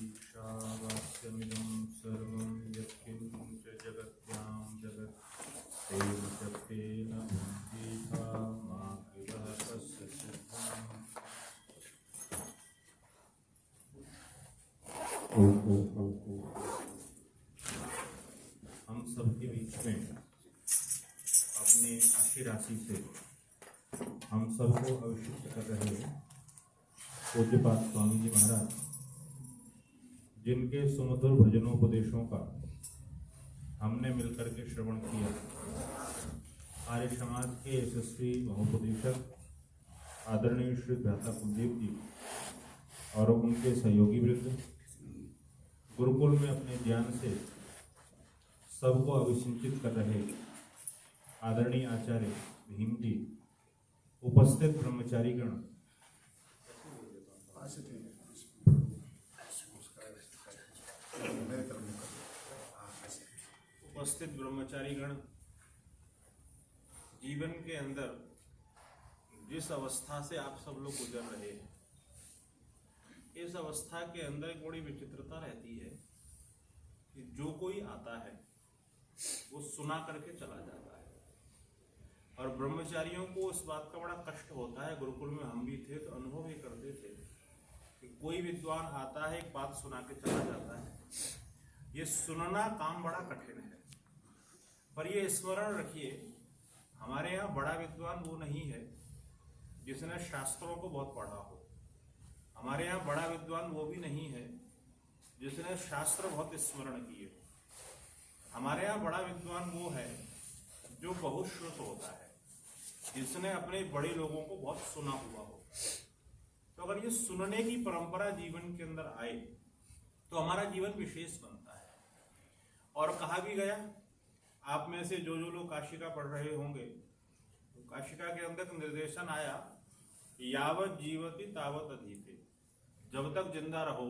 ईशावास्यमिदं सर्वं यत्किञ्च जगत्यां जगत् तेन शक्तेन भुञ्जीथा मा विवः तस्य सिद्धम्। हम सबके बीच में अपने आशी राशि से हम सबको अभिषिक्त कर रहे हैं पूज्यपाद स्वामी जी महाराज, जिनके सुमधुर भजनोपदेशों का हमने मिलकर के श्रवण किया। आर्य समाज के यशस्वी महोपदेशक आदरणीय श्री भ्राता कुलदेव जी और उनके सहयोगी वृंद गुरुकुल में अपने ज्ञान से सबको अभिसिंचित कर रहे आदरणीय आचार्य भीम जी, उपस्थित ब्रह्मचारीगण, जीवन के अंदर जिस अवस्था से आप सब लोग गुजर रहे हैं, इस अवस्था के अंदर एक बड़ी विचित्रता रहती है कि जो कोई आता है वो सुना करके चला जाता है, और ब्रह्मचारियों को इस बात का बड़ा कष्ट होता है। गुरुकुल में हम भी थे तो अनुभव ही करते थे कि कोई विद्वान आता है, एक बात सुना के चला जाता है। ये सुनना काम बड़ा कठिन है, पर ये स्मरण रखिए, हमारे यहाँ बड़ा विद्वान वो नहीं है जिसने शास्त्रों को बहुत पढ़ा हो। हमारे यहाँ बड़ा विद्वान वो भी नहीं है जिसने शास्त्र बहुत स्मरण किए। हमारे यहाँ बड़ा विद्वान वो है जो बहुत श्रुत होता है, जिसने अपने बड़े लोगों को बहुत सुना हुआ हो। तो अगर ये सुनने की परंपरा जीवन के अंदर आए तो हमारा जीवन विशेष बनता है। और कहा भी गया, आप में से जो लोग काशिका पढ़ रहे होंगे, तो काशिका के अंदर निर्देशन आया, यावत जीवति तावत अधीते, जब तक जिंदा रहो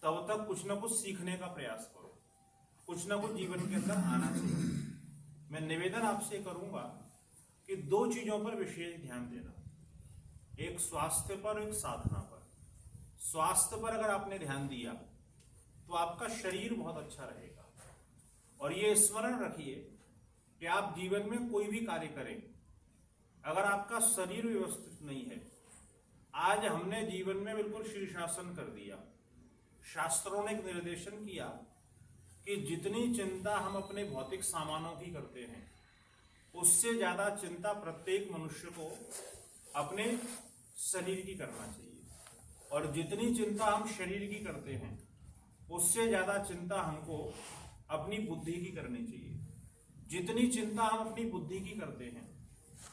तब तक कुछ ना कुछ सीखने का प्रयास करो, कुछ ना कुछ जीवन के अंदर आना चाहिए। मैं निवेदन आपसे करूंगा कि दो चीजों पर विशेष ध्यान देना, एक स्वास्थ्य पर, एक साधना पर। स्वास्थ्य पर अगर आपने ध्यान दिया तो आपका शरीर बहुत अच्छा रहेगा। और ये स्मरण रखिए कि आप जीवन में कोई भी कार्य करें, अगर आपका शरीर व्यवस्थित नहीं है, आज हमने जीवन में बिल्कुल शीर्षासन कर दिया। शास्त्रों ने एक निर्देशन किया कि जितनी चिंता हम अपने भौतिक सामानों की करते हैं, उससे ज्यादा चिंता प्रत्येक मनुष्य को अपने शरीर की करना चाहिए। और जितनी चिंता हम शरीर की करते हैं, उससे ज्यादा चिंता हमको अपनी बुद्धि की करनी चाहिए। जितनी चिंता हम अपनी बुद्धि की करते हैं,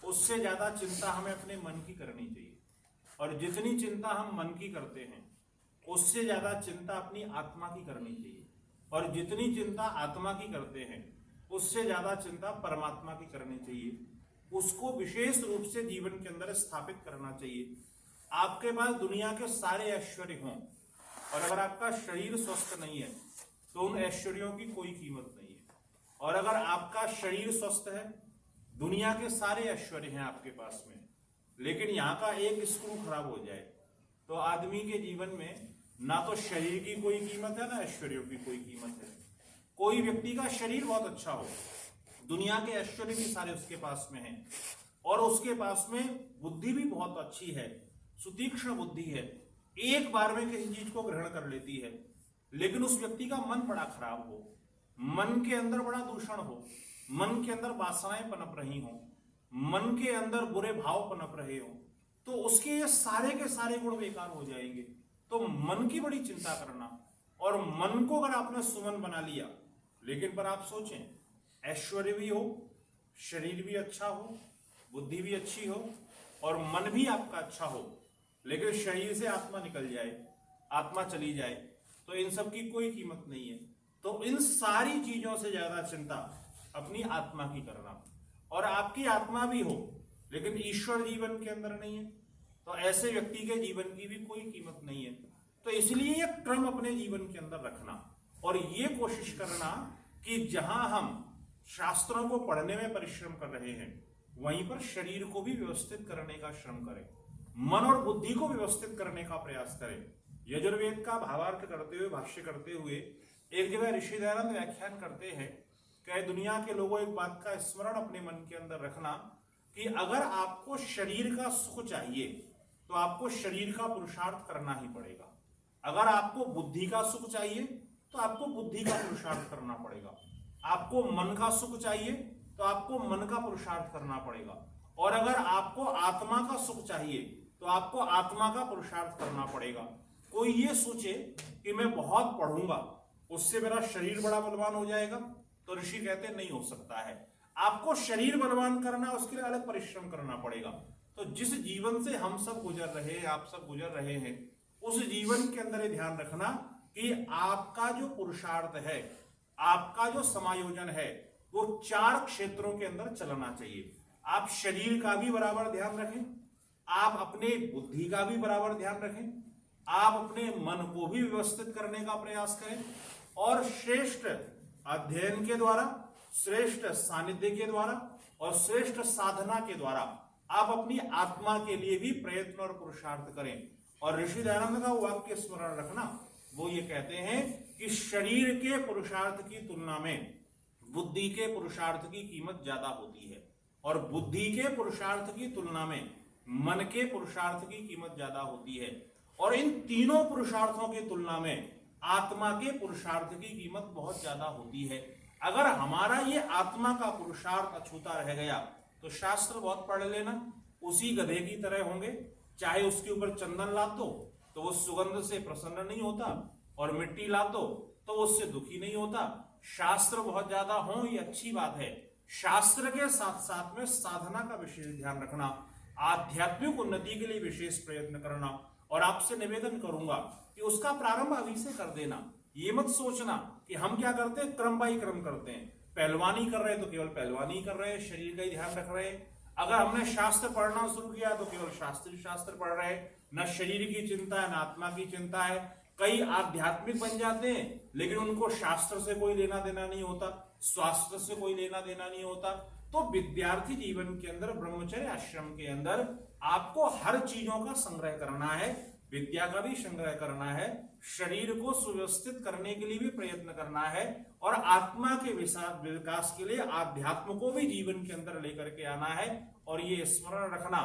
उससे ज्यादा चिंता हमें अपने मन की करनी चाहिए। और जितनी चिंता हम मन की करते हैं, उससे ज्यादा चिंता अपनी आत्मा की करनी चाहिए। और जितनी चिंता आत्मा की करते हैं, उससे ज्यादा चिंता परमात्मा की करनी चाहिए। उसको विशेष रूप से जीवन के अंदर स्थापित करना चाहिए। आपके पास दुनिया के सारे ऐश्वर्य हों, और अगर आपका शरीर स्वस्थ नहीं है तो उन ऐश्वर्यों की कोई कीमत नहीं है। और अगर आपका शरीर स्वस्थ है, दुनिया के सारे ऐश्वर्य हैं आपके पास में, लेकिन यहाँ का एक स्क्रू खराब हो जाए तो आदमी के जीवन में ना तो शरीर की कोई कीमत है, ना ऐश्वर्यों की कोई कीमत है। कोई व्यक्ति का शरीर बहुत अच्छा हो, दुनिया के ऐश्वर्य भी सारे उसके पास में हैं, और उसके पास में बुद्धि भी बहुत अच्छी है, सुतीक्ष्ण बुद्धि है, एक बार में किसी चीज को ग्रहण कर लेती है। लेकिन उस व्यक्ति का मन बड़ा खराब हो, मन के अंदर बड़ा दूषण हो, मन के अंदर वासनाएं पनप रही हो, मन के अंदर बुरे भाव पनप रहे हो, तो उसके ये सारे के सारे गुण बेकार हो जाएंगे। तो मन की बड़ी चिंता करना, और मन को अगर आपने सुमन बना लिया, लेकिन पर आप सोचें, ऐश्वर्य भी हो, शरीर भी अच्छा हो, बुद्धि भी अच्छी हो, और मन भी आपका अच्छा हो, लेकिन शरीर से आत्मा निकल जाए, आत्मा चली जाए, तो इन सब की कोई कीमत नहीं है। तो इन सारी चीजों से ज्यादा चिंता अपनी आत्मा की करना। और आपकी आत्मा भी हो लेकिन ईश्वर जीवन के अंदर नहीं है, तो ऐसे व्यक्ति के जीवन की भी कोई कीमत नहीं है। तो इसलिए ये क्रम अपने जीवन के अंदर रखना, और ये कोशिश करना कि जहां हम शास्त्रों को पढ़ने में परिश्रम कर रहे हैं, वहीं पर शरीर को भी व्यवस्थित करने का श्रम करें, मन और बुद्धि को व्यवस्थित करने का प्रयास करें। यजुर्वेद का भावार्थ करते हुए, भाष्य करते हुए एक जगह ऋषि दयानंद व्याख्यान करते हैं कि दुनिया के लोगों एक बात का स्मरण अपने मन के अंदर रखना कि अगर आपको शरीर का सुख चाहिए तो आपको शरीर का पुरुषार्थ करना ही पड़ेगा। अगर आपको बुद्धि का सुख चाहिए तो आपको बुद्धि का पुरुषार्थ करना पड़ेगा। आपको मन का सुख चाहिए तो आपको मन का पुरुषार्थ करना पड़ेगा। और अगर आपको आत्मा का सुख चाहिए तो आपको आत्मा का पुरुषार्थ करना पड़ेगा। कोई ये सोचे कि मैं बहुत पढ़ूंगा उससे मेरा शरीर बड़ा बलवान हो जाएगा, तो ऋषि कहते नहीं हो सकता है। आपको शरीर बलवान करना, उसके लिए अलग परिश्रम करना पड़ेगा। तो जिस जीवन से हम सब गुजर रहे हैं, आप सब गुजर रहे हैं, उस जीवन के अंदर ये ध्यान रखना कि आपका जो पुरुषार्थ है, आपका जो समायोजन है, वो 4 क्षेत्रों के अंदर चलना चाहिए। आप शरीर का भी बराबर ध्यान रखें, आप अपने बुद्धि का भी बराबर ध्यान रखें, आप अपने मन को भी व्यवस्थित करने का प्रयास करें, और श्रेष्ठ अध्ययन के द्वारा, श्रेष्ठ सानिध्य के द्वारा और श्रेष्ठ साधना के द्वारा आप अपनी आत्मा के लिए भी प्रयत्न और पुरुषार्थ करें। और ऋषि दयानंद का वाक्य स्मरण रखना, वो ये कहते हैं कि शरीर के पुरुषार्थ की तुलना में बुद्धि के पुरुषार्थ की कीमत ज्यादा होती है, और बुद्धि के पुरुषार्थ की तुलना में मन के पुरुषार्थ की कीमत ज्यादा होती है, और इन तीनों पुरुषार्थों की तुलना में आत्मा के पुरुषार्थ की कीमत बहुत ज्यादा होती है। अगर हमारा ये आत्मा का पुरुषार्थ अछूता रह गया तो शास्त्र बहुत पढ़ लेना, उसी गधे की तरह होंगे। चाहे उसके ऊपर चंदन ला दो तो वो सुगंध से प्रसन्न नहीं होता, और मिट्टी ला दो तो उससे दुखी नहीं होता। शास्त्र बहुत ज्यादा हो ये अच्छी बात है, शास्त्र के साथ साथ में साधना का विशेष ध्यान रखना, आध्यात्मिक उन्नति के लिए विशेष प्रयत्न करना। और आपसे निवेदन करूंगा कि उसका प्रारंभ अभी से कर देना। ये मत सोचना कि हम क्या करते हैं, क्रम बाई क्रम करते हैं। पहलवानी कर रहे हैं तो केवल पहलवानी कर रहे हैं, शरीर का ही ध्यान रख रहे हैं। अगर हमने शास्त्र पढ़ना शुरू किया तो केवल शास्त्र पढ़ रहे हैं, न शरीर की चिंता है न आत्मा की चिंता है। कई आध्यात्मिक बन जाते हैं लेकिन उनको शास्त्र से कोई लेना देना नहीं होता, स्वास्थ्य से कोई लेना देना नहीं होता। तो विद्यार्थी जीवन के अंदर, ब्रह्मचर्य आश्रम के अंदर आपको हर चीजों का संग्रह करना है, विद्या का भी संग्रह करना है, शरीर को सुव्यवस्थित करने के लिए भी प्रयत्न करना है, और आत्मा के विकास के लिए आध्यात्म को भी जीवन के अंदर लेकर के आना है। और ये स्मरण रखना,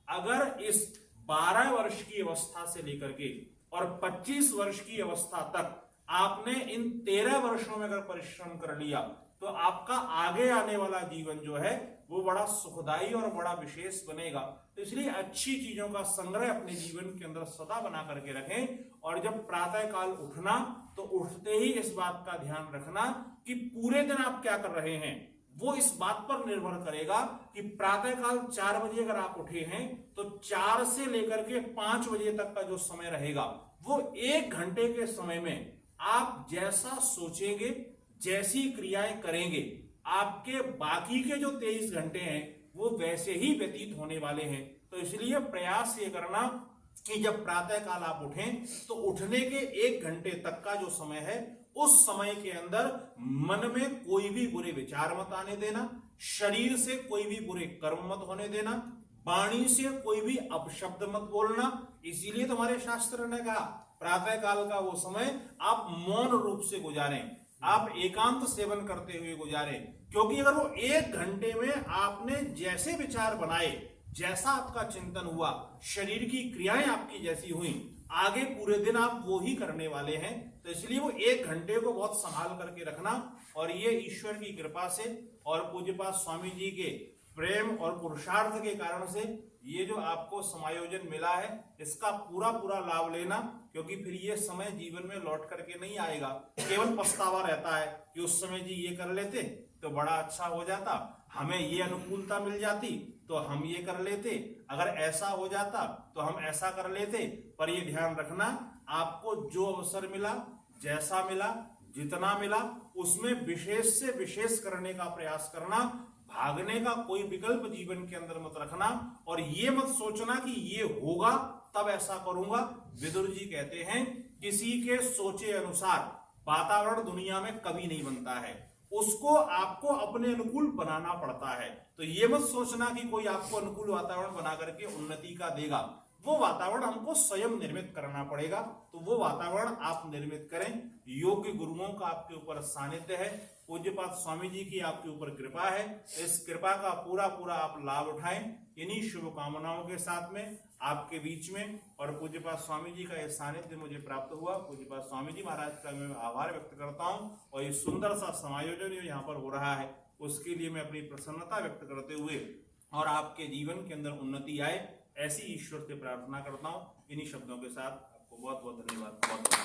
अगर इस 12 वर्ष की अवस्था से लेकर के और 25 वर्ष की अवस्था तक आपने इन 13 वर्षों में अगर परिश्रम कर लिया तो आपका आगे आने वाला जीवन जो है वो बड़ा सुखदायी और बड़ा विशेष बनेगा। तो इसलिए अच्छी चीजों का संग्रह अपने जीवन के अंदर सदा बना करके रखें। और जब प्रातः काल उठना तो उठते ही इस बात का ध्यान रखना कि पूरे दिन आप क्या कर रहे हैं, वो इस बात पर निर्भर करेगा कि प्रातः काल 4 बजे अगर आप उठे हैं तो 4 से लेकर के 5 बजे तक का जो समय रहेगा वो 1 घंटे के समय में आप जैसा सोचेंगे, जैसी क्रियाएं करेंगे, आपके बाकी के जो 23 घंटे हैं वो वैसे ही व्यतीत होने वाले हैं। तो इसलिए प्रयास ये करना कि जब प्रातः काल आप उठें तो उठने के 1 घंटे तक का जो समय है उस समय के अंदर मन में कोई भी बुरे विचार मत आने देना, शरीर से कोई भी बुरे कर्म मत होने देना, वाणी से कोई भी अपशब्द मत बोलना। इसीलिए तुम्हारे शास्त्र ने कहा प्रातः काल का वो समय आप मौन रूप से गुजारें, आप एकांत सेवन करते हुए गुजारें। क्योंकि अगर वो 1 घंटे में आपने जैसे विचार बनाए, जैसा आपका चिंतन हुआ, शरीर की क्रियाएं आपकी जैसी हुई, आगे पूरे दिन आप वो ही करने वाले हैं। तो इसलिए वो 1 घंटे को बहुत संभाल करके रखना। और ये ईश्वर की कृपा से और पूज्यपाद स्वामी जी के प्रेम और पुरुषार्थ के कारण से ये जो आपको समायोजन मिला है इसका पूरा पूरा लाभ लेना, क्योंकि फिर ये समय जीवन में लौट करके नहीं आएगा। केवल पछतावा रहता है कि उस समय जी ये कर लेते तो बड़ा अच्छा हो जाता, हमें ये अनुकूलता मिल जाती तो हम ये कर लेते, अगर ऐसा हो जाता तो हम ऐसा कर लेते। पर ये ध्यान रखना, आपको जो अवसर मिला, जैसा मिला, जितना मिला, उसमें विशेष से विशेष करने का प्रयास करना। भागने का कोई विकल्प जीवन के अंदर मत रखना, और ये मत सोचना कि ये होगा तब ऐसा करूंगा। विदुर जी कहते हैं किसी के सोचे अनुसार वातावरण दुनिया में कभी नहीं बनता है, उसको आपको अपने अनुकूल बनाना पड़ता है। तो ये मत सोचना कि कोई आपको अनुकूल वातावरण बना करके उन्नति का देगा, वो वातावरण हमको स्वयं निर्मित करना पड़ेगा। तो वो वातावरण आप निर्मित करें। योग्य गुरुओं का आपके ऊपर सानिध्य है, पूज्यपाद स्वामी जी की आपके ऊपर कृपा है। इस कृपा का पूरा पूरा आप लाभ उठाएं। इन्हीं शुभकामनाओं के साथ में आपके बीच में और पूज्यपाद स्वामी जी का यह सानिध्य मुझे प्राप्त हुआ। पूज्यपाद स्वामी जी महाराज का मैं आभार व्यक्त करता हूं और ये सुंदर सा समायोजन यहाँ पर हो रहा है उसके लिए मैं अपनी प्रसन्नता व्यक्त करते हुए और आपके जीवन के अंदर उन्नति आए ऐसी ईश्वर से प्रार्थना करता हूं। इन्हीं शब्दों के साथ आपको बहुत बहुत धन्यवाद। बहुत बहुत